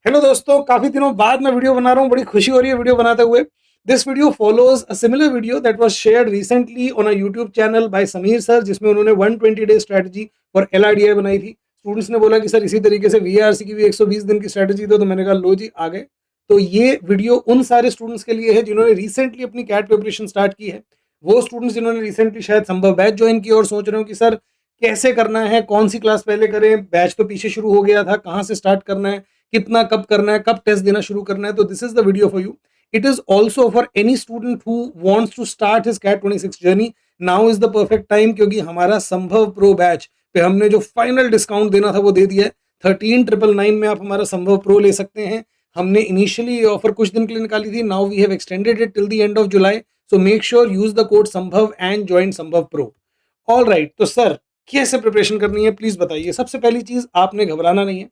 Hello दोस्तों, काफी दिनों बाद मैं वीडियो बना रहा हूँ। बड़ी खुशी हो रही है वीडियो बनाते हुए। This video follows a similar video that was shared recently on a YouTube channel by Sameer sir, जिसमें उन्होंने 120 डे स्ट्रेटजी फॉर एलआरडीआई बनाई थी। स्टूडेंट्स ने बोला कि सर इसी तरीके से वीआरसी की भी 120 दिन की स्ट्रेटजी दो, तो मैंने कहा लो जी आ गए। तो ये वीडियो उन सारे स्टूडेंट्स के लिए है जिन्होंने रिसेंटली अपनी कैट प्रिपरेशन स्टार्ट की है। वो स्टूडेंट्स जिन्होंने रिसेंटली शायद संभव बैच ज्वाइन की और सोच रहे हो कि सर कैसे करना है, कौन सी क्लास पहले करें, बैच तो पीछे शुरू हो गया था, कहाँ से स्टार्ट करना है, कितना कब करना है, कब टेस्ट देना शुरू करना है। तो this is the video for you. It is also for any student who wants to start his CAT 26 journey. Now is the perfect time, क्योंकि हमारा संभव प्रो बैच पे हमने जो फाइनल डिस्काउंट देना था वो दे दिया है। 13,999 में आप हमारा संभव प्रो ले सकते हैं। हमने इनिशियली ऑफर कुछ दिन के लिए निकाली थी, now we have extended it till the end of July. So make sure use the code Sambhav and join Sambhav pro. All right, तो सर कैसे प्रिपरेशन करनी है प्लीज बताइए। सबसे पहली चीज, आपने घबराना नहीं है।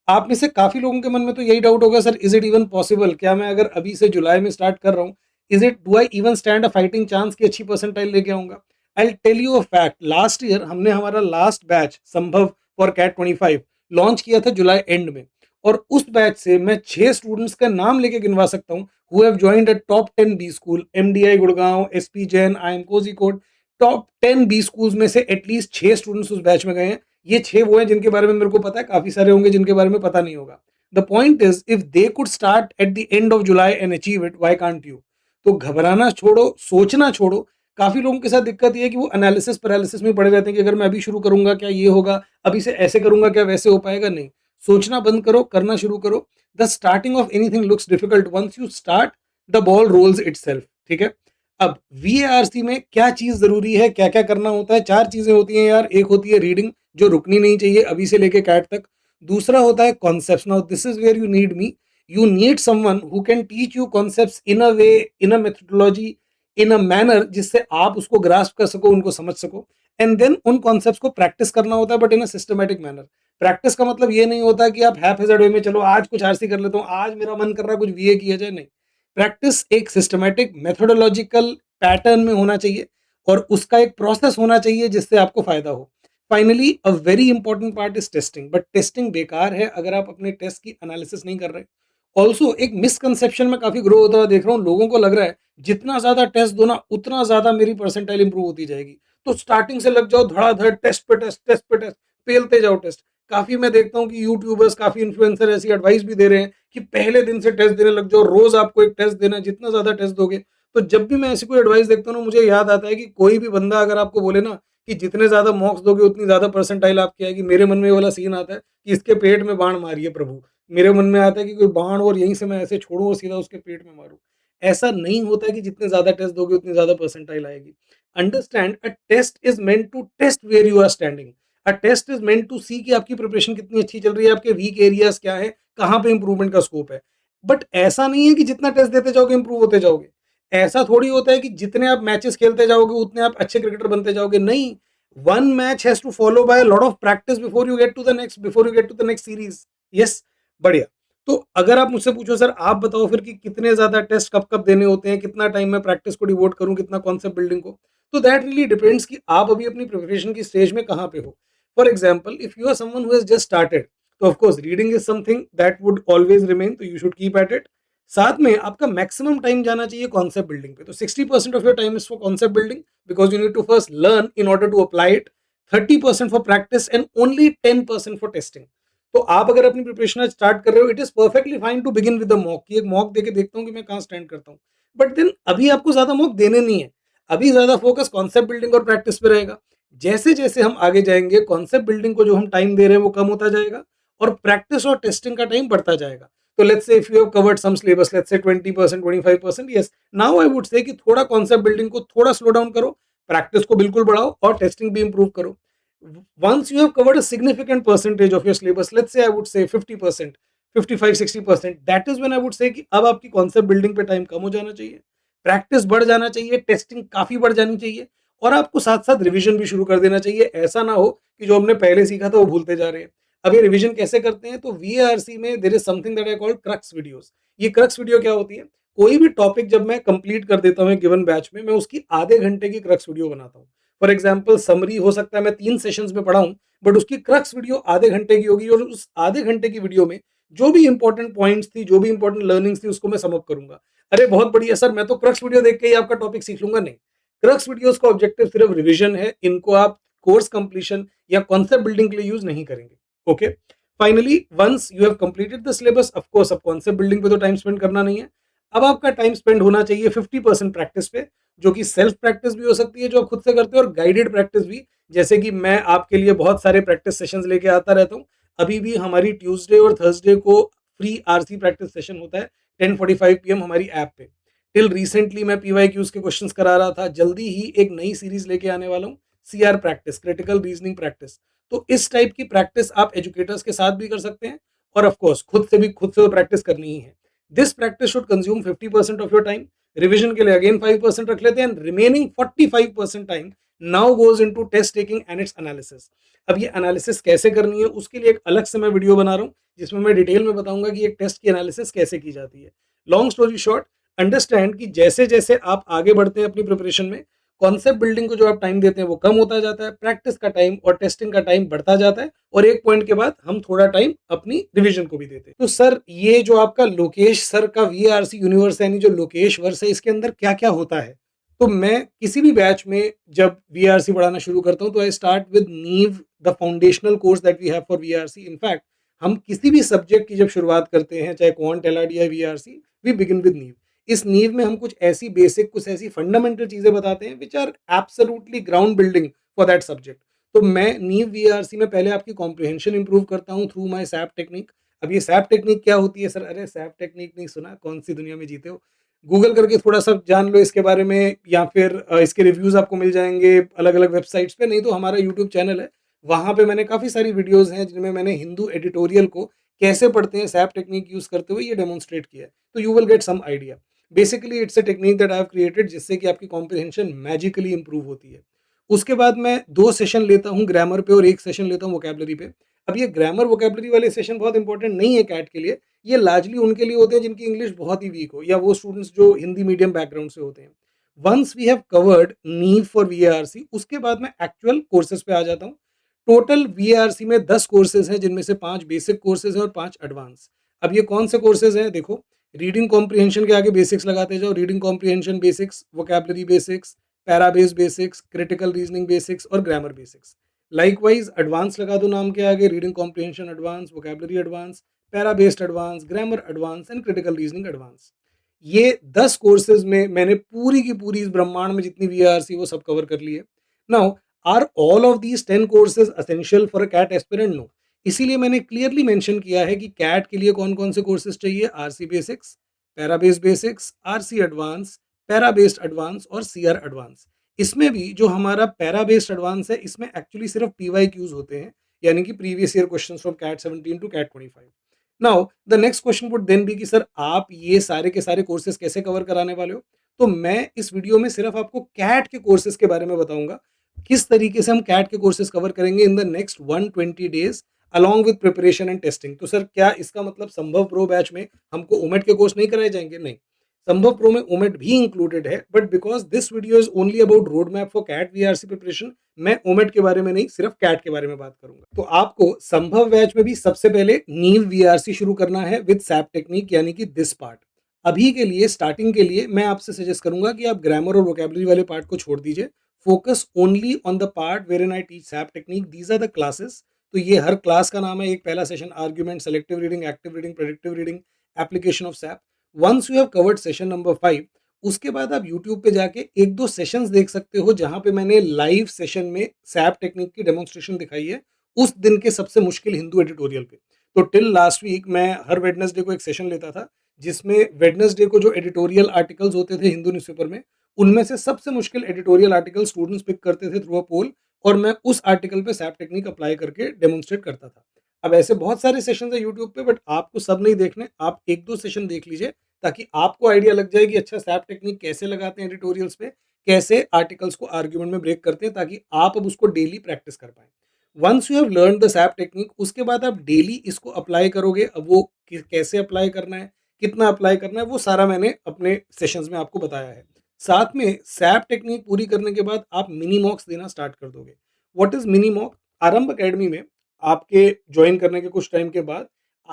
आप में से काफी लोगों के मन में तो यही डाउट होगा, sir is it even possible, क्या मैं अगर अभी से जुलाई में स्टार्ट कर रहा हूँ, is it do I even stand a fighting chance की अच्छी परसेंटाइल लेके आऊंगा। I tell you a fact, last year हमने हमारा last batch Sambhav for CAT 25 launch किया था जुलाई एंड में। और उस बैच से मैं 6 स्टूडेंट्स का नाम लेके गिनवा सकता हूँ who have joined a top 10 B school, MDI Gurgaon, SP Jain, IM Kozhikode. Top 10 B schools में से एटलीस्ट 6 स्टूडेंट्स उस बैच में गए हैं। ये 6 वो हैं जिनके बारे में मेरे को पता है, काफी सारे होंगे जिनके बारे में पता नहीं होगा। The point is, if they could start at the end of July and achieve it, why can't you. तो घबराना छोड़ो, सोचना छोड़ो। काफी लोगों के साथ दिक्कत ये है कि वो एनालिसिस पैरालिसिस में पड़े रहते हैं कि अगर मैं अभी शुरू करूंगा क्या ये होगा, अभी से ऐसे करूंगा क्या वैसे हो पाएगा। नहीं, सोचना बंद करो, करना शुरू करो। The starting of anything looks difficult, once you start the ball rolls itself. ठीक है। अब वीएआरसी में क्या चीज जरूरी है, क्या क्या करना होता है, 4 चीजें होती हैं यार। एक होती है रीडिंग, जो रुकनी नहीं चाहिए अभी से लेके कैट तक। दूसरा होता है concepts. Now this is where you need me. You need someone who can teach you concepts in a way, in a methodology, in a manner, जिससे आप उसको ग्रास्प कर सको, उनको समझ सको। एंड देन उन कॉन्सेप्ट्स को प्रैक्टिस करना होता है, but in a systematic manner. Practice का मतलब ये नहीं होता कि आप हैफ हेजेड वे में, चलो आज कुछ आरसी कर लेता हूँ, आज मेरा मन कर रहा है कुछ वीए किया जाए। नहीं, प्रैक्टिस एक सिस्टमेटिक मेथोडोलॉजिकल पैटर्न में होना चाहिए और उसका एक प्रोसेस होना चाहिए जिससे आपको फायदा हो। Finally a very important part is testing, but testing बेकार है अगर आप अपने टेस्ट की एनालिसिस नहीं कर रहे। ऑल्सो एक मिसकंसेप्शन में काफी ग्रो होता हुआ देख रहा हूँ, लोगों को लग रहा है जितना ज्यादा टेस्ट दो ना उतना ज्यादा मेरी परसेंटाइल इंप्रूव होती जाएगी। तो स्टार्टिंग से लग जाओ धड़ाधड़, टेस्ट पे टेस्ट, टेस्ट पे टेस्ट, पेलते जाओ टेस्ट। काफी मैं देखता हूँ कि यूट्यूबर्स, काफी इन्फ्लुएंसर ऐसी एडवाइस भी दे रहे हैं कि पहले दिन से टेस्ट देने लग जाओ, रोज आपको एक टेस्ट देना है, जितना ज्यादा टेस्ट दोगे। तो जब भी मैं ऐसी कोई एडवाइस देखता हूँ ना, मुझे याद आता है कि कोई भी बंदा अगर आपको बोले ना कि जितने ज्यादा मॉक्स दोगे उतनी ज्यादा परसेंटाइल आपकी आएगी, मेरे मन में ये वाला सीन आता है कि इसके पेट में बाण मारिए प्रभु। मेरे मन में आता है कि कोई बाण और यहीं से मैं ऐसे छोड़ूं और सीधा उसके पेट में मारूं। ऐसा नहीं होता है कि जितने ज्यादा टेस्ट दोगे उतनी ज्यादा परसेंटाइल आएगी। Understand, a test is meant to test where you are standing. A test is meant to see कि आपकी प्रिपरेशन कितनी अच्छी चल रही है, आपके वीक एरियाज क्या है, कहाँ पे इंप्रूवमेंट का स्कोप है। बट ऐसा नहीं है कि जितना टेस्ट देते जाओगे इंप्रूव होते जाओगे। ऐसा थोड़ी होता है कि जितने आप मैचेस खेलते जाओगे उतने आप अच्छे क्रिकेटर बनते जाओगे। नहीं, one match has to follow by lot of practice before you get to the next, before you get to the next series. Yes, बढ़िया। तो अगर आप मुझसे पूछो सर आप बताओ फिर कि कितने ज्यादा टेस्ट कब कब देने होते हैं, कितना टाइम मैं प्रैक्टिस को डिवोट करूं, कितना कॉन्सेप्ट बिल्डिंग को, तो दैट रियली डिपेंड्स कि आप अभी अपनी प्रिपरेशन की स्टेज में कहां पे हो। For example, if you are someone who has just started, तो of course reading is something that would always remain, तो you should keep at it. साथ में आपका मैक्सिमम टाइम जाना चाहिए कॉन्सेप्ट बिल्डिंग पे। तो 60% of your time is for concept building, because you need to first learn in order to apply it. 30% for practice and only 10% for testing. तो आप अगर अपनी प्रिपरेशन स्टार्ट कर रहे हो, it is perfectly fine to begin with mock, की एक mock देके देखता हूँ कि मैं कहाँ स्टैंड करता हूँ। बट देन अभी आपको ज्यादा मॉक देने नहीं है। अभी ज्यादा फोकस कॉन्सेप्ट बिल्डिंग और प्रैक्टिस पे रहेगा। जैसे जैसे हम आगे जाएंगे, कॉन्सेप्ट बिल्डिंग को जो हम टाइम दे रहे हैं वो कम होता जाएगा और प्रैक्टिस और टेस्टिंग का टाइम बढ़ता जाएगा। तो let's say if you have covered some syllabus, let's say 20%, 25%, yes, now I would say कि थोड़ा कॉन्सेप्ट बिल्डिंग को थोड़ा स्लो डाउन करो, प्रैक्टिस को बिल्कुल बढ़ाओ और टेस्टिंग भी इंप्रूव करो। Once you have covered a significant percentage of your syllabus, let's say I would say 50%, 55-60%, that is when I would say कि अब आपकी कॉन्सेप्ट बिल्डिंग पे टाइम कम हो जाना चाहिए, प्रैक्टिस बढ़ जाना चाहिए, टेस्टिंग काफी बढ़ जानी चाहिए और आपको साथ साथ रिवीजन भी शुरू कर देना चाहिए। ऐसा ना हो कि जो हमने पहले सीखा था वो भूलते जा रहे हैं। अब ये रिवीजन कैसे करते हैं, तो वीआरसी में there is something that I call crux videos. ये क्रक्स वीडियो क्या होती है, कोई भी टॉपिक जब मैं कंप्लीट कर देता हूँ गिवन बैच में, मैं उसकी आधे घंटे की क्रक्स वीडियो बनाता हूँ। फॉर एग्जाम्पल, समरी हो सकता है मैं 3 सेशंस में पढ़ाऊं, बट उसकी क्रक्स वीडियो आधे घंटे की होगी और उस आधे घंटे की वीडियो में जो भी इंपॉर्टेंट पॉइंट्स थी, जो भी इंपॉर्टेंट लर्निंग्स थी, उसको मैं सम अप करूंगा। अरे बहुत बढ़िया सर, मैं तो क्रक्स वीडियो देख के ही आपका टॉपिक सीख लूंगा। नहीं, क्रक्स वीडियोस का ऑब्जेक्टिव सिर्फ रिवीजन है, इनको आप कोर्स कंप्लीशन या कॉन्सेप्ट बिल्डिंग के लिए यूज नहीं करेंगे। Okay, finally once you have completed the syllabus, of course अब कॉन्सेप्ट बिल्डिंग पे तो टाइम स्पेंड करना नहीं है। अब आपका टाइम स्पेंड होना चाहिए 50% प्रैक्टिस पे, जो कि सेल्फ प्रैक्टिस भी हो सकती है जो आप खुद से करते हो, और गाइडेड प्रैक्टिस भी, जैसे कि मैं आपके लिए बहुत सारे प्रैक्टिस सेशंस लेके आता रहता हूँ। अभी भी हमारी ट्यूसडे और थर्सडे को फ्री आरसी प्रैक्टिस सेशन होता है 10:45 PM हमारी ऐप पे। टिल रिसेंटली मैं पीवाईक्यूज के क्वेश्चंस करा रहा था, जल्दी ही एक नई सीरीज लेके आने वाला हूँ, CR practice, critical reasoning practice. तो इस टाइप की प्रैक्टिस आप एजुकेटर्स के साथ भी कर सकते हैं, और ऑफ कोर्स खुद से तो प्रैक्टिस करनी ही है। This practice should consume 50% of your time. Revision के लिए अगेन 5% रख लेते हैं, remaining 45% time now goes into test taking and its analysis. अब ये एनालिसिस कैसे करनी है उसके लिए एक अलग से मैं वीडियो बना रहा हूँ, जिसमें मैं डिटेल में बताऊंगा कि एक टेस्ट की एनालिसिस कैसे की जाती है। लॉन्ग स्टोरी शॉर्ट, अंडरस्टैंड कि जैसे जैसे आप आगे बढ़ते हैं अपनी प्रिपरेशन में, कॉन्सेप्ट बिल्डिंग को जो आप टाइम देते हैं वो कम होता जाता है, प्रैक्टिस का टाइम और टेस्टिंग का टाइम बढ़ता जाता है, और एक पॉइंट के बाद हम थोड़ा टाइम अपनी रिवीजन को भी देते हैं। तो सर, ये जो आपका लोकेश सर का वीआरसी यूनिवर्स यानी जो लोकेश वर्स है, इसके अंदर क्या क्या होता है? तो मैं किसी भी बैच में जब वीआरसी पढ़ाना शुरू करता हूं, तो I start with Neev, the foundational course that we have for VRC. In fact हम किसी भी सब्जेक्ट की जब शुरुआत करते हैं, चाहे क्वांट, एलआरडी या वीआरसी, वी बिगिन विद नीव। इस नीव में हम कुछ ऐसी बेसिक, कुछ ऐसी फंडामेंटल चीजें बताते हैं which are absolutely ground building for that subject. तो मैं नीव वीआरसी में पहले आपकी कॉम्प्रिहेंशन इंप्रूव करता हूँ थ्रू माई सैप टेक्निक। अब ये सैप टेक्निक क्या होती है सर? अरे सैप टेक्निक नहीं सुना? कौन सी दुनिया में जीते हो? गूगल करके थोड़ा सा जान लो इसके बारे में, या फिर इसके रिव्यूज आपको मिल जाएंगे अलग अलग वेबसाइट्स पे, नहीं तो हमारा यूट्यूब चैनल है, वहां पे मैंने काफी सारी वीडियोस हैं जिनमें मैंने हिंदू एडिटोरियल को कैसे पढ़ते हैं सैप टेक्निक यूज करते हुए ये डेमोन्स्ट्रेट किया है। तो you will get some idea. Basically it's a technique that I have created, जिससे कि आपकी कॉम्प्रिहेंशन मैजिकली इंप्रूव होती है। उसके बाद मैं 2 सेशन लेता हूँ ग्रामर पे और 1 सेशन लेता हूँ वोकेबलरी पे। अब ये ग्रामर वोकेबलरी वाले सेशन बहुत इंपॉर्टेंट नहीं है कैट के लिए, ये लार्जली उनके लिए होते हैं जिनकी इंग्लिश बहुत ही वीक हो, या वो स्टूडेंट्स जो हिंदी मीडियम बैकग्राउंड से होते हैं। वंस वी हैव कवर्ड नीव फॉर वीआरसी, उसके बाद मैं एक्चुअल कोर्सेज पे आ जाता हूँ। टोटल वीआरसी में 10 कोर्सेज हैं, जिनमें से 5 बेसिक कोर्सेज हैं और 5 एडवांस। अब ये कौन से कोर्सेज हैं? देखो, रीडिंग कॉम्प्रिहेंशन के आगे बेसिक्स लगाते जाओ, reading comprehension basics, vocabulary basics, Paribas basics, critical reasoning basics और ग्रामर बेसिक्स। लाइकवाइज एडवांस लगा दो नाम के आगे, reading comprehension advance, vocabulary advance, para based advance, grammar advance and critical reasoning advance. ये 10 कोर्सेज में मैंने पूरी की पूरी इस ब्रह्मांड में जितनी वीआरसी वो सब कवर कर ली है। Now, are all of these 10 courses essential for a CAT aspirant? No. इसीलिए मैंने क्लियरली मेंशन किया है कि कैट के लिए कौन कौन से कोर्सेज चाहिए। RC basics, Paribas basics, RC advance, para based advance और सीआर एडवांस। इसमें भी जो हमारा पैरा बेस्ड एडवांस है, इसमें एक्चुअली सिर्फ पीवाईक्यूज होते हैं, यानी कि previous year questions from CAT 17 to CAT 25। Now the next question would then be कि सर, आप ये सारे के सारे कोर्सेज कैसे कवर कराने वाले हो? तो मैं इस वीडियो में सिर्फ आपको कैट के कोर्सेज के बारे में बताऊंगा, किस तरीके से हम कैट के कोर्सेज कवर करेंगे in the next 120 days along with preparation and testing. तो सर, क्या इसका मतलब संभव प्रो बैच में हमको ओमेट के कोर्स नहीं कराए जाएंगे? नहीं, संभव प्रो में ओमेट भी इंक्लूडेड है, but because this video is only about road map for CAT VRC preparation, मैं ओमेट के बारे में नहीं, सिर्फ कैट के बारे में बात करूंगा। तो आपको संभव बैच में भी सबसे पहले नीव वीआरसी शुरू करना है विद सैप टेक्निक, यानी कि दिस पार्ट। अभी के लिए, स्टार्टिंग के लिए, मैं आपसे सजेस्ट करूंगा कि आप ग्रामर और वोकेबलरी वाले पार्ट को छोड़ दीजिए, focus only on the part wherein I teach SAP technique. These are the classes. तो ये हर क्लास का नाम है। एक पहला session argument, selective reading, active reading, predictive reading, application of SAP. Once you have covered session number 5, उसके बाद आप यूट्यूब पे जाके 1-2 सेशंस देख सकते हो, जहां पे मैंने लाइव सेशन में सैप टेक्निक की डेमोन्स्ट्रेशन दिखाई है, उस दिन के सबसे मुश्किल हिंदू एडिटोरियल पे। तो टिल लास्ट वीक मैं हर वेडनेसडे को एक सेशन लेता था, जिसमें वेडनेसडे को जो एडिटोरियल आर्टिकल्स होते थे हिंदू न्यूज़पेपर में, उनमें से सबसे मुश्किल एडिटोरियल आर्टिकल स्टूडेंट्स पिक करते थे थ्रू अ पोल, और मैं उस आर्टिकल पे सैप टेक्निक अप्लाई करके डेमोन्स्ट्रेट करता था। अब ऐसे बहुत सारे सेशन है यूट्यूब पे, बट आपको सब नहीं देखने, आप 1-2 सेशन देख लीजिए, ताकि आपको आइडिया लग जाए कि अच्छा सैप टेक्निक कैसे लगाते हैं एडिटोरियल्स पे, कैसे आर्टिकल्स को आर्ग्यूमेंट में ब्रेक करते हैं, ताकि आप अब उसको डेली प्रैक्टिस कर पाए। Once you have learn the SAP technique, उसके बाद आप डेली इसको अप्लाई करोगे। अब वो कैसे अप्लाई करना है, कितना अप्लाई करना है, वो सारा मैंने अपने सेशंस में आपको बताया है। साथ में सैप टेक्निक पूरी करने के बाद आप मिनी मॉक्स देना स्टार्ट कर दोगे। What is mini mock? आरंभ अकेडमी में आपके ज्वाइन करने के कुछ टाइम के बाद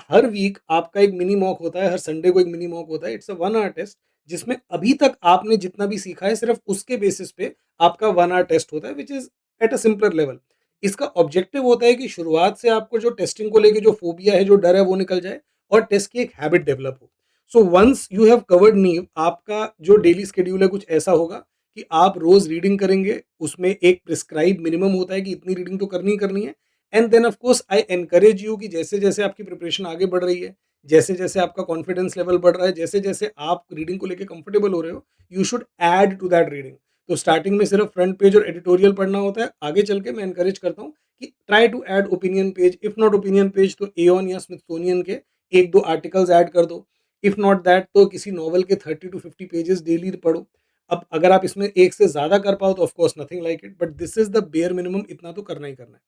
हर वीक आपका एक मिनी मॉक होता है, हर संडे को एक मिनी मॉक होता है। इट्स अ 1 आवर टेस्ट जिसमें अभी तक आपने जितना भी सीखा है सिर्फ उसके बेसिस पे आपका 1 आवर टेस्ट होता है which is at a simpler level. इसका ऑब्जेक्टिव होता है कि शुरुआत से आपको जो टेस्टिंग को लेके जो फोबिया है, जो डर है वो निकल जाए और टेस्ट की एक हैबिट डेवलप हो। So once you have covered Neev, आपका जो डेली शेड्यूल है कुछ ऐसा होगा कि आप रोज रीडिंग करेंगे, उसमें एक प्रिस्क्राइब मिनिमम होता है कि इतनी रीडिंग तो करनी ही करनी है। And then of course I encourage you कि जैसे-जैसे आपकी प्रिपरेशन आगे बढ़ रही है, जैसे-जैसे आपका कॉन्फिडेंस लेवल बढ़ रहा है, जैसे-जैसे आप रीडिंग को लेके कंफर्टेबल हो रहे हो, you should add to that reading. तो स्टार्टिंग में सिर्फ फ्रंट पेज और एडिटोरियल पढ़ना होता है, आगे चल के मैं एनकरेज करता हूँ कि try to add opinion page, if not opinion page तो एओन या स्मिथसोनियन के 1-2 आर्टिकल्स ऐड कर दो। इफ नॉट दैट तो किसी नॉवल के 30 टू 50 पेजेस डेली पढ़ो। अब अगर आप इसमें एक से ज़्यादा कर पाओ तो of course nothing like it, but this is the bare minimum, इतना तो करना ही करना है।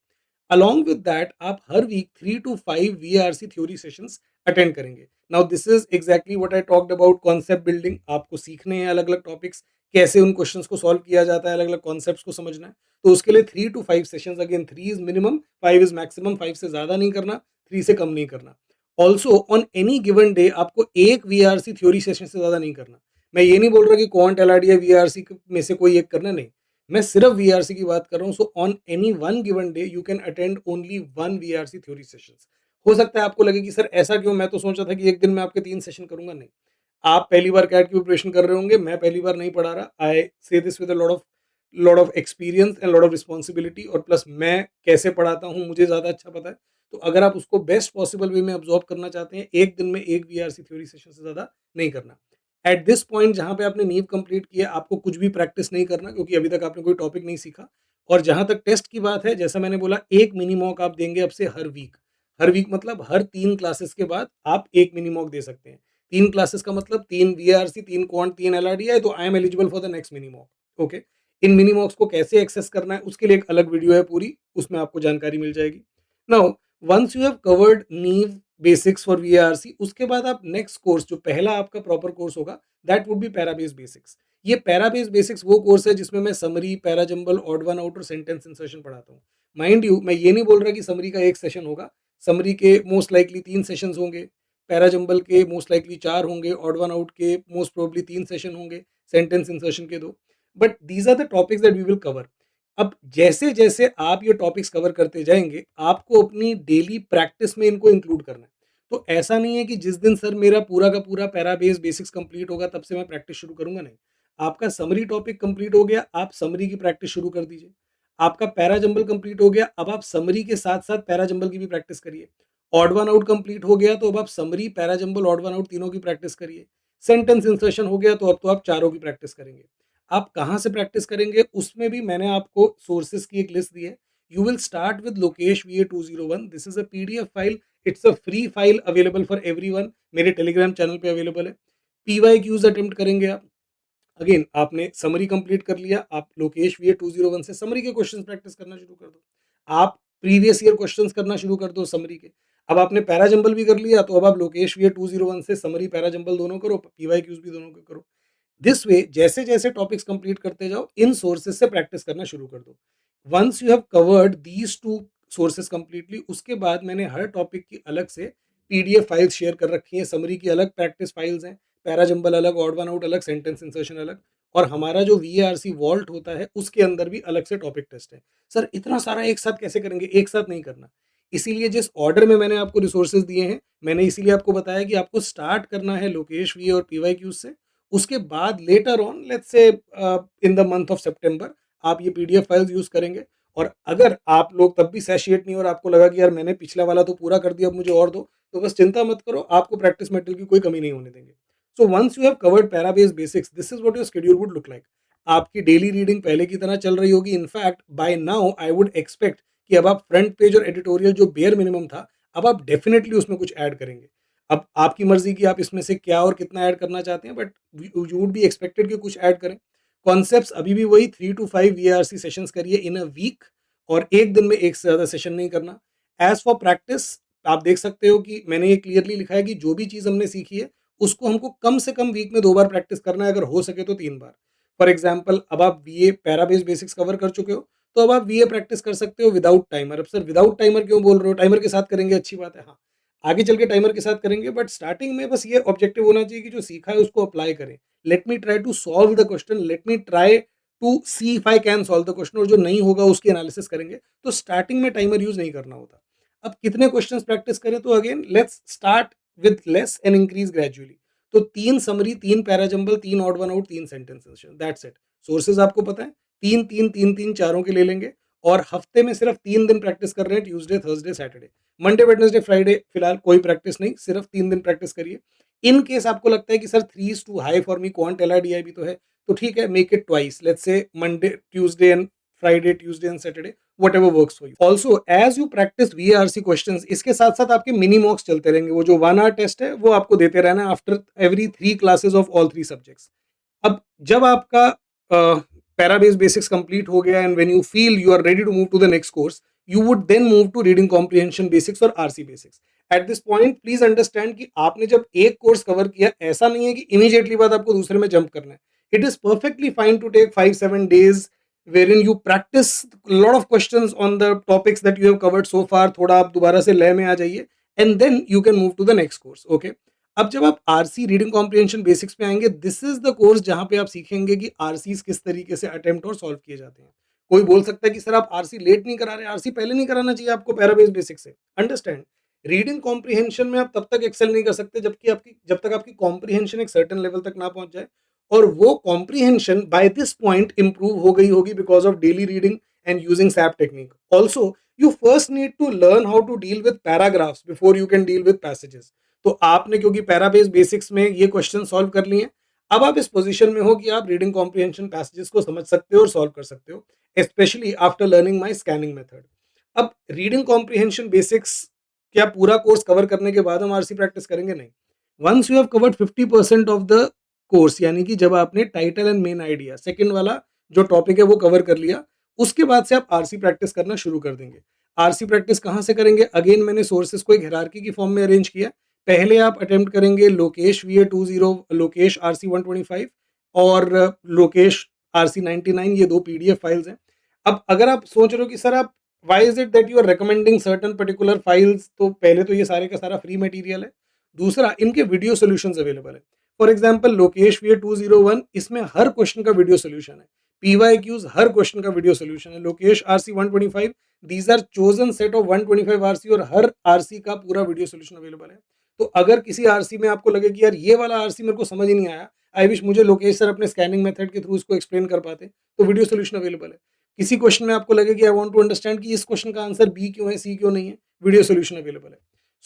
अलॉन्ग विद दैट आप हर week 3 to 5 VRC theory sessions attend करेंगे। Now this is exactly what I talked about, concept building. आपको सीखने हैं अलग अलग टॉपिक्स, कैसे उन क्वेश्चंस को सॉल्व किया जाता है, अलग अलग कॉन्सेप्ट्स को समझना है। तो उसके लिए 3 to 5 sessions, again 3 is minimum, 5 is maximum. 5 से ज्यादा नहीं करना, 3 से कम नहीं करना। Also on any given day आपको एक वीआरसी थ्योरी सेशन से ज्यादा नहीं करना। मैं ये नहीं बोल रहा कि क्वांट एलआरडी वीआरसी में से कोई एक करना, नहीं, मैं सिर्फ वीआरसी की बात कर रहा हूँ। So on any one given day you can attend only one VRC theory sessions. हो सकता है आपको लगे कि सर ऐसा क्यों, मैं तो सोचा था कि एक दिन में आपके 3 सेशन करूंगा। नहीं, आप पहली बार कैट की प्रिपरेशन कर रहे होंगे, मैं पहली बार नहीं पढ़ा रहा। आई से this with a lot of experience and lot of responsibility, और प्लस मैं कैसे पढ़ाता हूँ मुझे ज़्यादा अच्छा पता है। तो अगर आप उसको बेस्ट पॉसिबल वे में अब्जॉर्व करना चाहते हैं, एक दिन में एक वीआरसी थ्योरी सेशन से ज़्यादा नहीं करना। एट दिस पॉइंट जहाँ पे आपने नींव कंप्लीट किया, आपको कुछ भी प्रैक्टिस नहीं करना, क्योंकि अभी तक आपने कोई टॉपिक नहीं सीखा। और जहाँ तक टेस्ट की बात है, जैसा मैंने बोला, एक मिनी मॉक आप देंगे अब से हर वीक। हर वीक मतलब हर 3 क्लासेस के बाद आप एक मिनी मॉक दे सकते हैं। 3 क्लासेस का मतलब 3 वीआरसी, 3 क्वांट, 3 एलआरडी है, तो I am eligible for the next mini mock. Okay, in mini मॉक्स को कैसे एक्सेस करना है उसके लिए एक अलग वीडियो है पूरी, उसमें आपको जानकारी मिल जाएगी। Now once you have covered Neev basics for VRC, उसके बाद आप नेक्स्ट कोर्स, जो पहला आपका प्रॉपर कोर्स होगा, that would be Parabase basics. ये पैराबेस बेसिक्स वो कोर्स है जिसमें मैं summary, parajumble, odd one out और सेंटेंस इंसर्शन पढ़ाता हूँ। माइंड यू, मैं ये नहीं बोल रहा कि समरी का एक सेशन होगा। समरी के मोस्ट लाइकली 3 सेशंस होंगे, पैराजंबल के मोस्ट लाइकली 4 होंगे, ऑड वन आउट के मोस्ट प्रोबली 3 सेशन होंगे, सेंटेंस इंसर्शन के 2। But these are the topics that we will cover. अब जैसे जैसे आप ये टॉपिक्स कवर करते जाएंगे, आपको अपनी डेली प्रैक्टिस में इनको इंक्लूड करना है। तो ऐसा नहीं है कि जिस दिन सर मेरा पूरा का पूरा पैराबेस बेसिक्स कंप्लीट होगा तब से मैं प्रैक्टिस शुरू करूंगा, नहीं। आपका समरी टॉपिक कंप्लीट हो गया, आप समरी की प्रैक्टिस शुरू कर दीजिए। आपका पैराजंबल कंप्लीट हो गया, अब आप समरी के साथ साथ पैराजंबल की भी प्रैक्टिस करिए। ऑड वन आउट कंप्लीट हो गया, तो अब आप summary, parajumble, odd one out तीनों की प्रैक्टिस करिए। सेंटेंस इंसर्शन हो गया, तो अब तो आप चारों की प्रैक्टिस करेंगे। आप कहाँ से प्रैक्टिस करेंगे उसमें भी मैंने आपको सोर्सेज की एक लिस्ट दी है। You will start with Lokesh VA 201। This is a PDF file, it's a free file available for everyone, मेरे टेलीग्राम चैनल पे अवेलेबल है। PYQs अटेम्प्ट करेंगे आप। अगेन आपने समरी कंप्लीट कर लिया, आप लोकेश VA 201 से समरी के क्वेश्चंस प्रैक्टिस करना शुरू कर दो। आप प्रीवियस ईयर क्वेश्चंस करना शुरू कर दो समरी के। अब आपने पैराजंबल भी कर लिया, तो अब आप लोकेश VA 201 से समरी, पैराजंबल दोनों करो, PYQs भी दोनों के करो। दिस वे जैसे जैसे टॉपिक्स कंप्लीट करते जाओ, इन सोर्सेज से प्रैक्टिस करना शुरू कर दो। Once you have covered these two sources completely, उसके बाद मैंने हर टॉपिक की अलग से PDF फाइल्स शेयर कर रखी हैं। समरी की अलग प्रैक्टिस फाइल्स हैं, पैराजंबल अलग, ऑड वन आउट अलग, सेंटेंस इंसर्शन अलग, और हमारा जो VARC वॉल्ट होता है उसके अंदर भी अलग से टॉपिक टेस्ट है। सर इतना सारा एक साथ कैसे करेंगे? एक साथ नहीं करना। इसीलिए जिस ऑर्डर में मैंने आपको रिसोर्सेज दिए हैं, मैंने इसीलिए आपको बताया कि आपको स्टार्ट करना है लोकेश VA और PYQ से। उसके बाद letter on, let's say in the month of September, आप ये PDF फाइल्स यूज करेंगे। और अगर आप लोग तब भी सैशिएट नहीं, और आपको लगा कि यार मैंने पिछला वाला तो पूरा कर दिया, अब मुझे और दो, तो बस चिंता मत करो, आपको प्रैक्टिस मटेरियल की कोई कमी नहीं होने देंगे। So once you have covered Parabase basics, this is what your schedule would look like. आपकी डेली रीडिंग पहले की तरह चल रही होगी। In fact by now I would expect कि अब आप फ्रंट पेज और एडिटोरियल जो बेयर मिनिमम था, अब आप डेफिनेटली उसमें कुछ ऐड करेंगे। अब आपकी मर्जी की आप इसमें से क्या और कितना ऐड करना चाहते हैं, but you would be expected कि कुछ ऐड करें। कॉन्सेप्ट्स अभी भी वही, 3 to 5 VARC सेशंस करिए इन अ वीक, और एक दिन में एक से ज्यादा सेशन नहीं करना। एज फॉर प्रैक्टिस, आप देख सकते हो कि मैंने ये क्लियरली लिखा है कि जो भी चीज हमने सीखी है उसको हमको कम से कम वीक में 2 बार प्रैक्टिस करना है, अगर हो सके तो 3 बार। फॉर एग्जाम्पल, अब आप VA पैराबेस बेसिक्स कवर कर चुके हो, तो अब आप VA प्रैक्टिस कर सकते हो विदाउट टाइमर। अब सर विदाउट टाइमर क्यों बोल रहे हो? टाइमर के साथ करेंगे, अच्छी बात है, हाँ। आगे चल के टाइमर के साथ करेंगे, बट स्टार्टिंग में बस ये ऑब्जेक्टिव होना चाहिए कि जो सीखा है उसको अप्लाई करें। Let me try to solve the question, let me try to see if I can solve the question, और जो नहीं होगा उसकी एनालिसिस करेंगे। तो स्टार्टिंग में टाइमर यूज नहीं करना होता। अब कितने क्वेश्चंस प्रैक्टिस करें, तो again let's start with less and increase gradually. तो 3 summary, 3 parajumble, 3 odd one out, 3 sentences, that's it. Sources आपको पता है, 3 3 3 3 चारों के ले लेंगे, और हफ्ते में सिर्फ 3 दिन प्रैक्टिस कर रहे हैं, Tuesday, Thursday, Saturday. Monday, Wednesday, Friday फिलहाल कोई प्रैक्टिस नहीं, सिर्फ 3 दिन प्रैक्टिस करिए। इन केस आपको लगता है कि sir 3 is too high for me, quant LRDI भी तो है, तो ठीक है, make it twice, let's say Monday, Tuesday and Friday, Tuesday and Saturday, whatever works for you. Also, as you practice VARC questions, इसके साथ साथ आपके मिनी मॉक्स चलते रहेंगे। वो जो 1 hour टेस्ट है वो आपको देते रहना है after every 3 classes of all 3 subjects. अब जब आपका पैरा बेस बेसिक्स कंप्लीट हो गया and when you feel you are ready to move to the next course, you would then move to reading comprehension basics और RC basics. At this point please understand कि आपने जब एक course cover किया, ऐसा नहीं है कि इमीडिएटली बाद आपको दूसरे में जंप करना है। It is perfectly fine to take 5-7 days wherein you practice a lot of questions on the topics that you have covered so far, थोड़ा आप दोबारा से लय में आ जाइए, and then you can move to the next course, okay? अब जब आप आरसी रीडिंग कॉम्प्रिहेंशन बेसिक्स पे आएंगे, दिस इज द कोर्स जहां पे आप सीखेंगे कि आरसी किस तरीके से अटेम्प्ट और सॉल्व किए जाते हैं। कोई बोल सकता है कि सर आप आरसी लेट नहीं करा रहे, आरसी पहले नहीं कराना चाहिए आपको पैराबेस बेसिक से। अंडरस्टैंड, रीडिंग कॉम्प्रिहेंशन में आप तब तक एक्सेल नहीं कर सकते जब तक आपकी कॉम्प्रिहेंशन एक सर्टेन लेवल तक ना पहुंच जाए, और वो comprehension by this point improve हो गई होगी because of daily reading and using SAP technique. Also you first need to learn how to deal with paragraphs before you can deal with passages. तो आपने क्योंकि पैराबेस बेसिक्स में ये question solve कर लिए हैं, अब आप इस पोजीशन में हो कि आप रीडिंग कॉम्प्रिहेंशन पैसेजेस को समझ सकते हो और सॉल्व कर सकते हो, specially after learning my scanning method. अब रीडिंग कॉम्प्रिहेंशन बेसिक्स क्या पूरा कोर्स कवर करने के बाद हम आरसी प्रैक्टिस करेंगे? नहीं। Once you have covered 50% of the course, यानी कि जब आपने title and main idea, second वाला जो टॉपिक है वो कवर कर लिया, उसके बाद से आप आरसी प्रैक्टिस करना शुरू कर देंगे। आरसी प्रैक्टिस कहाँ से करेंगे? अगेन मैंने सोर्सेज को एक हायरार्की की फॉर्म में अरेंज किया। पहले आप अटेम्प्ट करेंगे लोकेश VA20, लोकेश RC125 और लोकेश RC99, ये 2 PDF फाइल्स हैं। अब अगर आप सोच रहे हो कि सर आप why is it that you are recommending certain particular files, तो पहले तो ये सारे का सारा फ्री मटेरियल है। दूसरा, इनके वीडियो सॉल्यूशंस अवेलेबल है। फॉर एग्जांपल लोकेश VA201, इसमें हर क्वेश्चन का वीडियो सॉल्यूशन है। PYQs हर क्वेश्चन का वीडियो सॉल्यूशन है। Lokesh RC125, these are chosen set of 125 RC, और हर आरसी का पूरा वीडियो सॉल्यूशन अवेलेबल है। तो अगर किसी आरसी में आपको लगे कि यार ये वाला आरसी मेरे को समझ ही नहीं आया, आई विश मुझे लोकेश सर अपने स्कैनिंग मेथड के थ्रू इसको एक्सप्लेन कर पाते, तो वीडियो सॉल्यूशन अवेलेबल है। किसी क्वेश्चन में आपको लगे कि आई वांट टू अंडरस्टैंड कि इस क्वेश्चन का आंसर बी क्यों है, सी क्यों नहीं है, वीडियो सॉल्यूशन अवेलेबल है।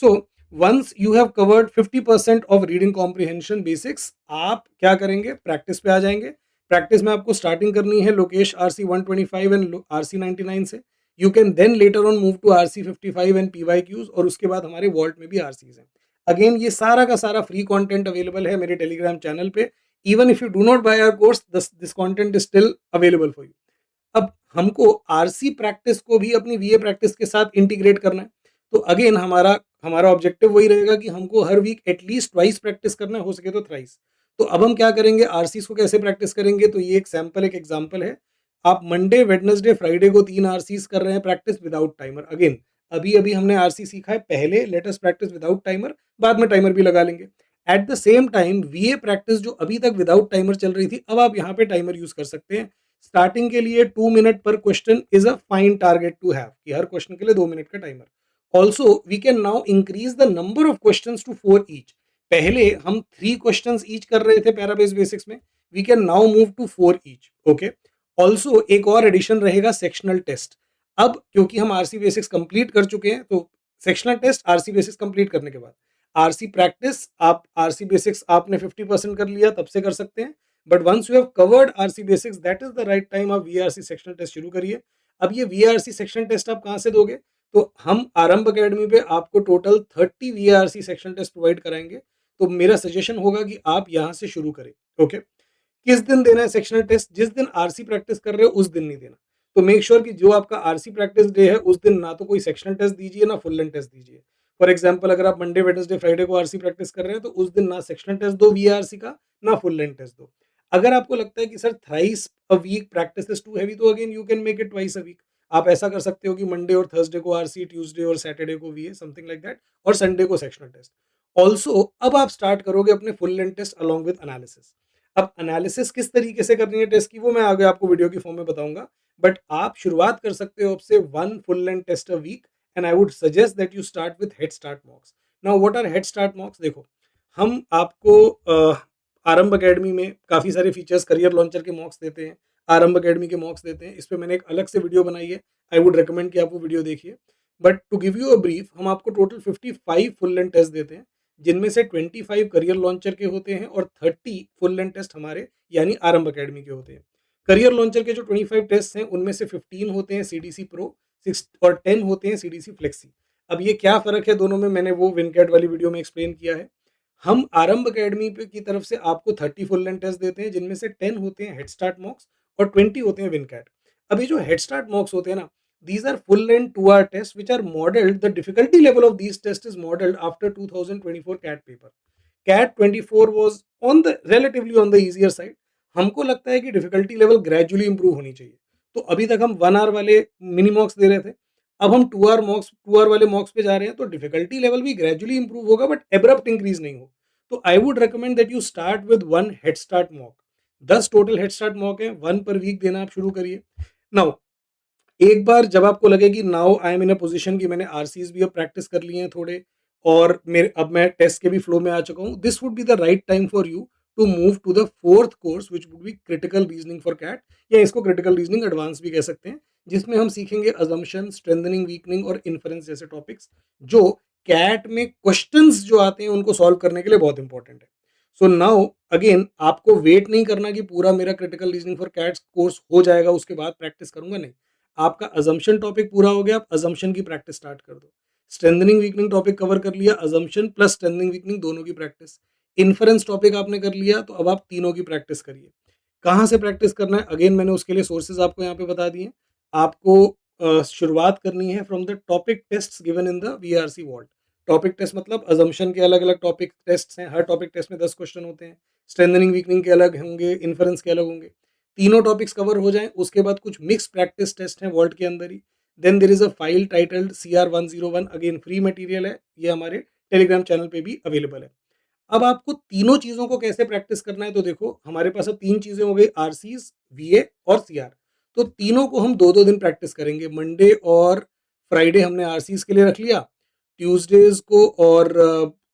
So once you have covered 50% of reading comprehension basics, आप क्या करेंगे? प्रैक्टिस पे आ जाएंगे। प्रैक्टिस में आपको स्टार्टिंग करनी है लोकेश RC125 एंड RC99 से। You can then later on move to RC55 and PYQs, और उसके बाद हमारे वॉल्ट में भी आरसीज हैं। अगेन ये सारा का सारा फ्री कंटेंट अवेलेबल है मेरे टेलीग्राम चैनल पे। Even if you do not buy our course, this content is still available for you. अब हमको आरसी प्रैक्टिस को भी अपनी वीए प्रैक्टिस के साथ इंटीग्रेट करना है। तो अगेन हमारा हमारा ऑब्जेक्टिव वही रहेगा कि हमको हर वीक एटलीस्ट ट्वाइस प्रैक्टिस करना है, हो सके तो थ्राइस। तो अब हम क्या करेंगे, आरसी को कैसे प्रैक्टिस करेंगे? तो ये एक सैंपल, एक एग्जांपल है। आप मंडे, वेडनेसडे, फ्राइडे को 3 आरसी कर रहे हैं प्रैक्टिस विदाउट टाइमर। अगेन अभी अभी हमने आरसी सीखा है, पहले लेटेस्ट प्रैक्टिस विदाउट टाइमर, बाद में टाइमर भी लगा लेंगे। At the same time वीए practice जो अभी तक विदाउट टाइमर चल रही थी, अब आप यहाँ पे टाइमर यूज कर सकते हैं। स्टार्टिंग के लिए 2 मिनट पर question is a fine target to have, कि हर क्वेश्चन के लिए 2 मिनट का timer. Also we can now increase the number of question to 4 each. पहले हम 3 क्वेश्चन ईच कर रहे थे पैराबेस बेसिक्स में, we can now move to 4 each. Okay. Also एक और एडिशन रहेगा, सेक्शनल टेस्ट। अब क्योंकि हम आरसी बेसिक्स कंप्लीट कर चुके हैं, तो sectional test RC basics complete करने के बाद आरसी प्रैक्टिस, आप आरसी बेसिक्स आपने 50% कर लिया तब से कर सकते हैं, but once you have covered RC basics, that is the right time आप वीआरसी सेक्शनल टेस्ट शुरू करिए। अब ये वीआरसी सेक्शनल टेस्ट आप कहाँ से दोगे? तो हम आरंभ अकेडमी पे आपको total 30 VRC sectional test provide कराएंगे। तो मेरा सजेशन होगा कि आप यहाँ से शुरू करें। ओके। किस दिन देना है सेक्शनल टेस्ट? जिस दिन आरसी प्रैक्टिस कर रहे हो उस दिन नहीं देना। तो मेक श्योर कि जो आपका आरसी प्रैक्टिस डे है उस दिन ना तो कोई सेक्शनल टेस्ट दीजिए ना फुल लेंथ टेस्ट दीजिए। फॉर एग्जांपल अगर आप मंडे, वेडनेसडे, फ्राइडे को आरसी प्रैक्टिस कर रहे हैं, तो उस दिन ना सेक्शनल टेस्ट दो वीआरसी का, ना फुल लेंथ टेस्ट दो। अगर आपको लगता है कि sir thrice a week practice is too heavy, तो again you can make it twice a week. आप ऐसा कर सकते हो कि मंडे और थर्सडे को आरसी, ट्यूसडे और सैटरडे को वीए, समथिंग लाइक दैट, और संडे को सेक्शनल टेस्ट। ऑल्सो अब आप स्टार्ट करोगे अपने full length test along with analysis. अब एनालिसिस किस तरीके से करनी है टेस्ट की, वो मैं आगे आपको वीडियो की फॉर्म में बताऊंगा, बट आप शुरुआत कर सकते हो अब से one full length test a week, and I would suggest that you start with head start mocks. Now what are head start mocks? देखो, हम आपको आरंभ अकेडमी में काफ़ी सारे फीचर्स, करियर लॉन्चर के मॉक्स देते हैं, आरंभ अकेडमी के मॉक्स देते हैं, इस पे मैंने एक अलग से वीडियो बनाई है, आई वुड रिकमेंड कि आप वो वीडियो देखिए। But to give you a brief, हम आपको टोटल 55 फुल लेंथ टेस्ट देते हैं, जिनमें से 25 करियर लॉन्चर के होते हैं और 30 फुल लेंथ टेस्ट हमारे यानी आरंभ अकेडमी के होते हैं। करियर लॉन्चर के जो 25 टेस्ट हैं उनमें से 15 होते हैं सीडीसी प्रो, 6 और 10 होते हैं सीडीसी फ्लेक्सी। अब ये क्या फ़र्क है दोनों में, मैंने वो विनकैट वाली वीडियो में एक्सप्लेन किया है। हम आरंभ अकेडमी पे की तरफ से आपको 30 फुल लेंथ टेस्ट देते हैं, जिनमें से 10 होते हैं हेड स्टार्ट मॉक्स और 20 होते हैं विनकैट। अब ये जो हेड स्टार्ट मॉक्स होते हैं ना, these are full length 2 hour tests which are modeled, the difficulty level of these tests is modeled after 2024 CAT paper. CAT 24 was on the relatively on the easier side. हमको लगता है कि difficulty level gradually improve होनी चाहिए। तो अभी तक हम 1 आवर वाले मिनी मॉक्स दे रहे थे, अब हम 2 आवर वाले मॉक्स पे जा रहे हैं, तो डिफिकल्टी लेवल भी ग्रेजुअली इंप्रूव होगा बट एब्रप्ट इंक्रीज नहीं हो। तो I would recommend that you start with one head start mock. 10 total head start mock है, 1 पर वीक देना आप शुरू करिए। नाउ एक बार जब आपको लगे कि now I am in a position कि मैंने आरसीज भी अब प्रैक्टिस कर लिए हैं थोड़े, और मेरे अब मैं टेस्ट के भी फ्लो में आ चुका हूँ, this would be the right time for you to move to the fourth course which would be critical reasoning for CAT, या इसको क्रिटिकल रीजनिंग एडवांस भी कह सकते हैं, जिसमें हम सीखेंगे अजम्पशन, स्ट्रेंथनिंग, वीकनिंग और इन्फरेंस जैसे टॉपिक्स, जो कैट में क्वेश्चंस जो आते हैं उनको सॉल्व करने के लिए बहुत इंपॉर्टेंट है। सो नाउ अगेन आपको वेट नहीं करना कि पूरा मेरा critical reasoning for cats course हो जाएगा उसके बाद प्रैक्टिस करूंगा, नहीं। आपका अजम्पशन टॉपिक पूरा हो गया, आप अजम्पशन की प्रैक्टिस स्टार्ट कर दो। स्ट्रेंथनिंग वीकनिंग टॉपिक कवर कर लिया, अजम्पशन प्लस स्ट्रेंथनिंग वीकनिंग दोनों की प्रैक्टिस। इन्फरेंस टॉपिक आपने कर लिया, तो अब आप तीनों की प्रैक्टिस करिए। कहाँ से प्रैक्टिस करना है, अगेन मैंने उसके लिए सोर्सेज आपको यहाँ पे बता दिए। आपको शुरुआत करनी है from the topic test given in the VRC vault. Topic test मतलब अजम्पशन के अलग अलग टॉपिक टेस्ट हैं, हर टॉपिक टेस्ट में 10 क्वेश्चन होते हैं। स्ट्रेंथनिंग वीकनिंग के अलग होंगे, इन्फरेंस के अलग होंगे। तीनों टॉपिक्स कवर हो जाएं, उसके बाद कुछ मिक्स प्रैक्टिस टेस्ट हैं वर्ल्ड के अंदर ही। Then there is a file titled CR101, again free material है, ये हमारे टेलीग्राम चैनल पे भी अवेलेबल है। अब आपको तीनों चीजों को कैसे प्रैक्टिस करना है, तो देखो हमारे पास अब 3 चीजें हो गई, आरसीज, वीए और सीआर। तो तीनों को हम 2-2 दिन प्रैक्टिस करेंगे। मंडे और फ्राइडे हमने आरसीज के लिए रख लिया, ट्यूसडेज को और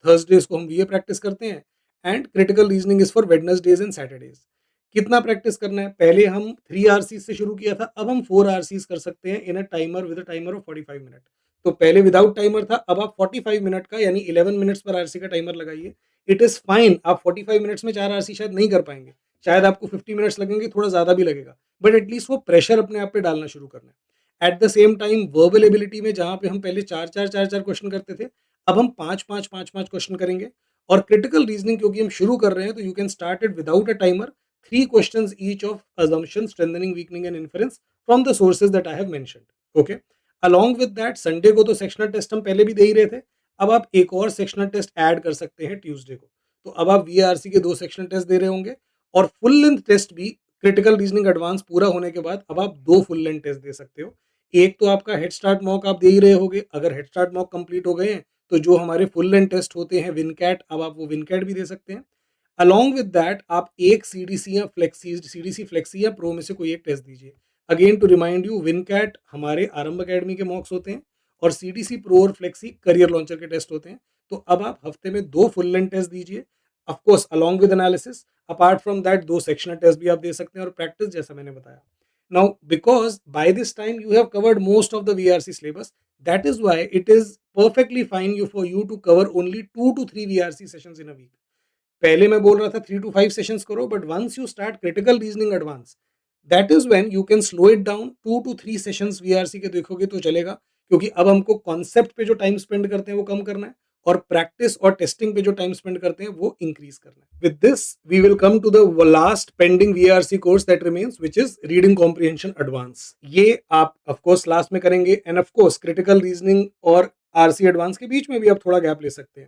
थर्सडेज को हम वीए प्रैक्टिस करते हैं, and critical reasoning is for Wednesday's and Saturdays. कितना प्रैक्टिस करना है, पहले हम 3 आरसीज से शुरू किया था, अब हम 4 आरसीज कर सकते हैं in a timer with a timer of 45 minute. तो पहले विदाउट टाइमर था, अब आप 45 मिनट का यानी 11 मिनट्स पर आरसी का टाइमर लगाइए। इट इज फाइन, आप 45 मिनट्स में 4 आरसी शायद नहीं कर पाएंगे, शायद आपको 50 मिनट्स लगेंगे, थोड़ा ज्यादा भी लगेगा, बट एटलीस्ट वो प्रेशर अपने आप पे डालना शुरू करना है। At the same time verbal ability में, जहां पे हम पहले 4-4 क्वेश्चन करते थे, अब हम 5-5 क्वेश्चन करेंगे। और क्रिटिकल रीजनिंग क्योंकि हम शुरू कर रहे हैं, तो you can start it without a timer, 3 questions each of assumption, strengthening, weakening and inference from the sources that I have mentioned, okay? Along with that Sunday को तो सेक्शनल टेस्ट हम पहले भी दे ही रहे थे, अब आप एक और सेक्शनल टेस्ट ऐड कर सकते हैं ट्यूसडे को। तो अब आप वीआरसी के 2 सेक्शनल टेस्ट दे रहे होंगे, और फुल लेंथ टेस्ट भी क्रिटिकल रीजनिंग एडवांस पूरा होने के बाद अब आप 2 फुल लेंथ टेस्ट दे सकते हो। एक तो आपका हेड स्टार्ट मॉक आप दे ही रहे होगे, अगर हेड स्टार्ट मॉक कंप्लीट हो गए हैं, तो जो हमारे फुल लेंथ टेस्ट होते हैं विनकैट, अब आप वो विनकैट भी दे सकते हैं। अलॉन्ग विद दैट आप एक सीडीसी फ्लेक्सी या प्रो में से कोई एक टेस्ट दीजिए। Again to remind you, WinCAT हमारे आरंभ अकेडमी के मॉक्स होते हैं, और सीडीसी प्रो और फ्लेक्सी करियर लॉन्चर के टेस्ट होते हैं। तो अब आप हफ्ते में 2 फुल लेंथ टेस्ट दीजिए, of course along with analysis. Apart from that 2 sectional test भी आप दे सकते हैं, और प्रैक्टिस जैसा मैंने बताया। Now because by this time you have covered most of the VRC syllabus, that is why it is perfectly fine you for you to cover only 2 to 3 VRC sessions in a week. पहले मैं बोल रहा था 3 to 5 sessions करो, but once you start critical reasoning advance, that is when you can slow it down. 2 to 3 sessions VRC के देखोगे तो चलेगा, क्योंकि अब हमको कॉन्सेप्ट पे जो टाइम स्पेंड करते हैं वो कम करना है, और प्रैक्टिस और टेस्टिंग पे जो टाइम स्पेंड करते हैं वो इंक्रीज करना है। With this we will come to the last pending VRC course that remains, which is reading comprehension advance. ये आप ऑफ कोर्स लास्ट में करेंगे, end of course critical reasoning और आरसी एडवांस के बीच में भी आप थोड़ा गैप ले सकते हैं।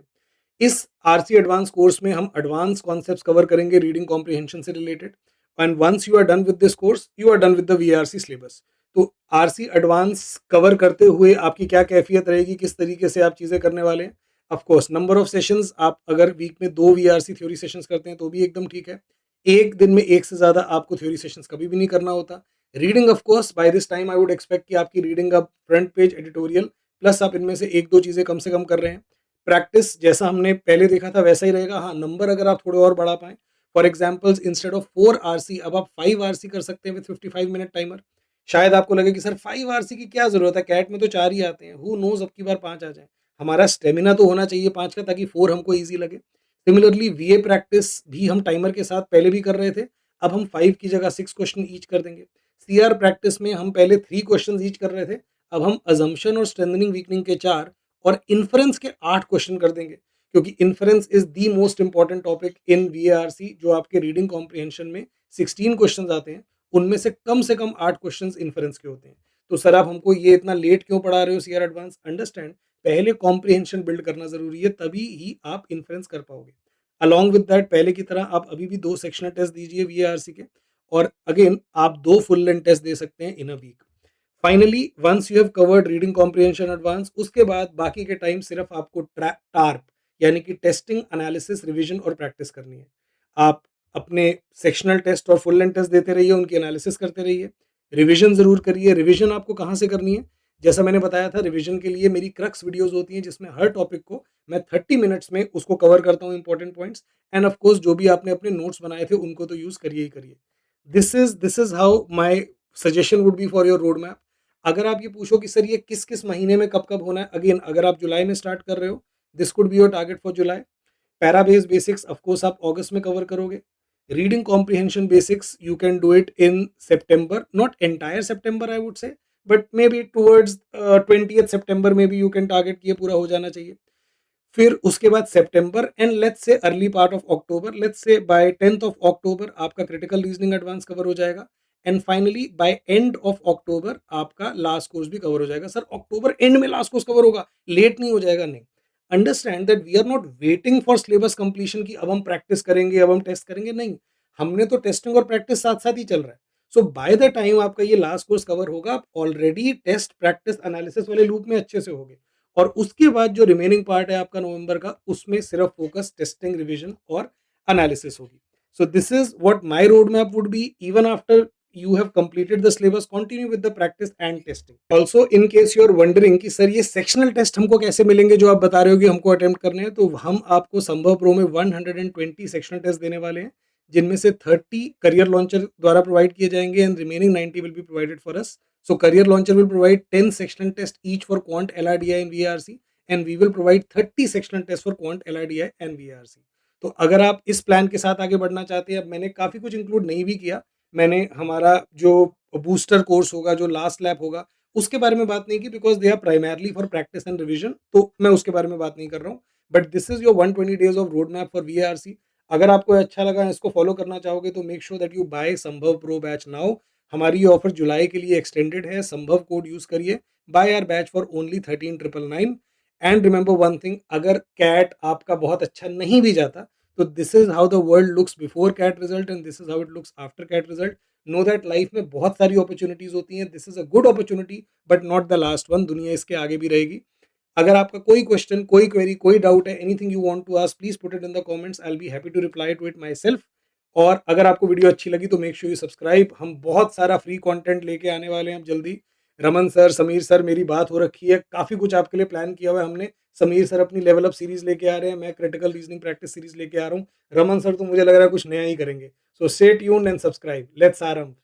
इस आरसी एडवांस कोर्स में हम एडवांस कॉन्सेप्ट्स कवर करेंगे रीडिंग कॉम्प्रिहेंशन से related, and once you are done with this course, you are done with the VRC syllabus. तो आरसी एडवांस कवर करते हुए आपकी क्या कैफियत रहेगी, किस तरीके से आप चीज़ें करने वाले हैं। Of course number of sessions, आप अगर वीक में 2 वीआरसी थ्योरी सेशंस करते हैं तो भी एकदम ठीक है। एक दिन में एक से ज़्यादा आपको थ्योरी सेशंस कभी भी नहीं करना होता। Reading of course by this time I would expect कि आपकी रीडिंग अब फ्रंट पेज एडिटोरियल प्लस आप इनमें से 1-2 चीज़ें कम से कम कर रहे हैं। प्रैक्टिस जैसा हमने पहले देखा था वैसा ही रहेगा। हाँ, नंबर अगर आप थोड़े और बढ़ा पाएँ, for examples instead of 4 RC अब आप 5 आरसी कर सकते हैं विद 55 मिनट टाइमर। शायद आपको लगे कि सर 5 आरसी की क्या ज़रूरत है, कैट में तो 4 ही आते हैं, हू नोज़ अब की बार 5 आ जाएँ। हमारा स्टेमिना तो होना चाहिए 5 का, ताकि 4 हमको ईज़ी लगे। सिमिलरली वीए प्रैक्टिस भी हम टाइमर के साथ पहले भी कर रहे थे, अब हम 5 की जगह 6 क्वेश्चन ईच कर देंगे। सीआर प्रैक्टिस में हम पहले 3 क्वेश्चंस ईच कर रहे थे, अब हम अजम्पशन और स्ट्रेंथनिंग वीकनिंग के 4 और इन्फरेंस के 8 क्वेश्चन कर देंगे, क्योंकि inference is the most important topic in VARC. जो आपके रीडिंग कॉम्प्रिहेंशन में 16 क्वेश्चंस आते हैं, उनमें से कम 8 क्वेश्चंस इन्फरेंस के होते हैं। तो सर आप हमको ये इतना लेट क्यों पढ़ा रहे हो सीआर एडवांस? अंडरस्टैंड, पहले कॉम्प्रिहेंशन बिल्ड करना जरूरी है, तभी ही आप इन्फ्रेंस कर पाओगे। अलॉन्ग विद दैट, पहले की तरह आप अभी भी 2 सेक्शनल टेस्ट दीजिए वीएआरसी के, और अगेन आप 2 फुल लेंथ टेस्ट दे सकते हैं in a week. Finally once you have covered reading comprehension advance, उसके बाद बाकी के टाइम सिर्फ आपको टार्प यानी कि टेस्टिंग, एनालिसिस, रिवीजन और प्रैक्टिस करनी है। आप अपने सेक्शनल टेस्ट और फुल लेंथ टेस्ट देते रहिए, उनकी एनालिसिस करते रहिए, रिवीजन जरूर करिए। रिवीजन आपको कहाँ से करनी है? जैसा मैंने बताया था, रिवीजन के लिए मेरी क्रक्स वीडियोस होती हैं, जिसमें हर टॉपिक को मैं 30 मिनट्स में उसको कवर करता हूँ, important points. And of course जो भी आपने अपने नोट्स बनाए थे उनको तो यूज करिए ही करिए। This is how my suggestion would be for your road map. अगर आप ये पूछो कि सर ये किस किस महीने में कब कब होना है, अगेन अगर आप जुलाई में स्टार्ट कर रहे हो, this could be your target for July. Para based basics of course आप अगस्त में कवर करोगे। Reading comprehension basics you can do it in September, not entire September I would say, but may be towards 20th सितंबर में भी you can target कि ये पूरा हो जाना चाहिए। फिर उसके बाद September end let's say early part of October, let's say by 10th of October आपका क्रिटिकल रीजनिंग एडवांस कवर हो जाएगा। And finally by end of October आपका लास्ट कोर्स भी कवर हो जाएगा। सर अक्टूबर एंड में लास्ट कोर्स कवर होगा, late नहीं हो जाएगा? नहीं। Understand that we are not waiting for syllabus completion की अब हम प्रैक्टिस करेंगे, अब हम टेस्ट करेंगे, नहीं। हमने तो टेस्टिंग और प्रैक्टिस साथ साथ ही चल रहा है। सो बाय द टाइम आपका ये लास्ट कोर्स कवर होगा, आप ऑलरेडी टेस्ट, प्रैक्टिस, एनालिसिस वाले लूप में अच्छे से होगे। और उसके बाद जो रिमेनिंग पार्ट है आपका नवंबर का, उसमें सिर्फ फोकस टेस्टिंग, रिवीजन और एनालिसिस होगी। So this is what my road map would be. Even after you have completed the syllabus, continue with the practice and testing. Also in case you are wondering कि sir ये sectional test हमको कैसे मिलेंगे जो आप बता रहे हो कि हमको अटेम्प्ट करने हैं, तो हम आपको संभव प्रो में 120 सेक्शनल टेस्ट देने वाले हैं, जिनमें से 30 करियर लॉन्चर द्वारा प्रोवाइड किए जाएंगे and remaining 90 will be provided for us. So career launcher will provide 10 sectional tests each for quant, LRDI and VRC, and we will provide 30 sectional tests for quant, LRDI and VRC. तो अगर आप इस plan के साथ आगे बढ़ना चाहते हैं, अब मैंने काफ़ी कुछ इंक्लूड नहीं भी किया, मैंने हमारा जो बूस्टर कोर्स होगा, जो लास्ट लैब होगा, उसके बारे में बात नहीं की, because they are primarily for practice and revision, तो मैं उसके बारे में बात नहीं कर रहा हूँ। But this is your 120 days of road map for VRC. अगर आपको अच्छा लगा, इसको फॉलो करना चाहोगे, तो make sure that you buy Sambhav pro batch now. हमारी ये ऑफर जुलाई के लिए एक्सटेंडेड है, संभव कोड यूज करिए, buy our batch for only 13,999. And remember one thing, अगर कैट आपका बहुत अच्छा नहीं भी जाता, तो this is how the world looks before CAT result and this is how it looks after CAT result. Know that life में बहुत सारी अपॉर्चुनिटीज होती हैं, this is a good opportunity but not the last one. दुनिया इसके आगे भी रहेगी. अगर आपका कोई क्वेश्चन, कोई क्वेरी, कोई डाउट है, anything you want to ask, please put it in the comments, I will be happy to reply to it myself. और अगर आपको वीडियो अच्छी लगी तो मेक श्योर यू सब्सक्राइब. हम बहुत सारा फ्री कंटेंट लेके आने वाले हैं अब जल्दी. रमन सर, समीर सर, मेरी बात हो रखी है, काफ़ी कुछ आपके लिए प्लान किया हुआ है हमने. समीर सर अपनी लेवल अप सीरीज लेके आ रहे हैं, मैं क्रिटिकल रीजनिंग प्रैक्टिस सीरीज लेके आ रहा हूँ. रमन सर तो मुझे लग रहा है कुछ नया ही करेंगे. So stay tuned and subscribe. Let's आरंभ.